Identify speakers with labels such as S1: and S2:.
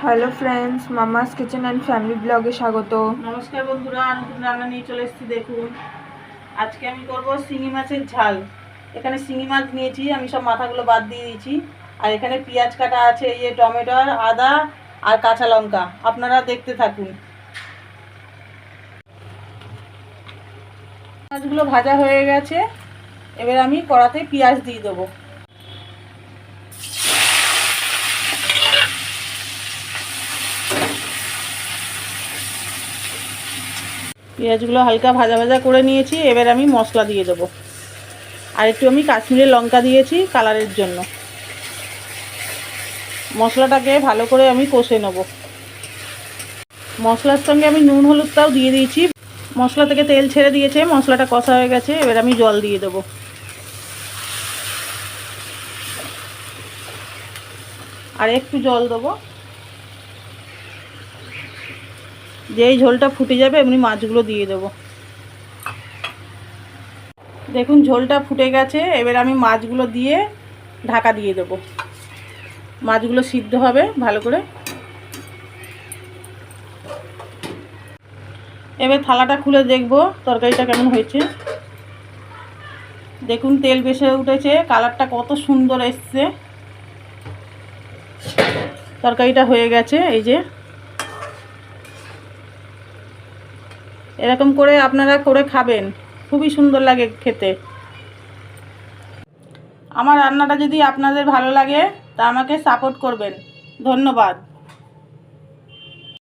S1: Hello friends, মামাস kitchen and family ব্লগে স্বাগত।
S2: নমস্কার বন্ধুরা, নতুন রান্না নিয়ে চলে এসেছি। দেখুন, আজকে আমি করব শিঙি মাছের ঝাল। এখানে শিঙি মাছ নিয়েছি, আমি সব মাথাগুলো বাদ দিয়ে দিয়েছি। আর এখানে পেঁয়াজ কাটা আছে, এই যে টমেটো, আদা আর কাঁচা লঙ্কা। আপনারা দেখতে থাকুন। মাছগুলো ভাজা হয়ে গেছে, এবার আমি কড়াতে পেঁয়াজ দিয়ে দেবো। পেঁয়াজগুলো হালকা ভাজা ভাজা করে নিয়েছি, এবার আমি মশলা দিয়ে দেবো। আর একটু আমি কাশ্মীরি লঙ্কা দিয়েছি কালারের জন্য। মশলাটাকে ভালো করে আমি কষে নেব। মশলার সঙ্গে আমি নুন হলুদটাও দিয়ে দিয়েছি। মশলা থেকে তেল ছেড়ে দিয়েছে, মশলাটা কষা হয়ে গেছে। এবার আমি জল দিয়ে দেবো। আর একটু জল দেবো। যেই ঝোলটা ফুটে যাবে এমনি মাছগুলো দিয়ে দেবো। দেখুন, ঝোলটা ফুটে গেছে। এবার আমি মাছগুলো দিয়ে ঢাকা দিয়ে দেবো। মাছগুলো সিদ্ধ হবে ভালো করে। এবার থালাটা খুলে দেখবো তরকারিটা কেমন হয়েছে। দেখুন, তেল বেশি উঠেছে, কালারটা কত সুন্দর এসছে। তরকারিটা হয়ে গেছে। এই যে এরকম করে আপনারা করে খাবেন, খুবই সুন্দর লাগে খেতে। আমার রান্নাটা যদি আপনাদের ভালো লাগে তা আমাকে সাপোর্ট করবেন। ধন্যবাদ।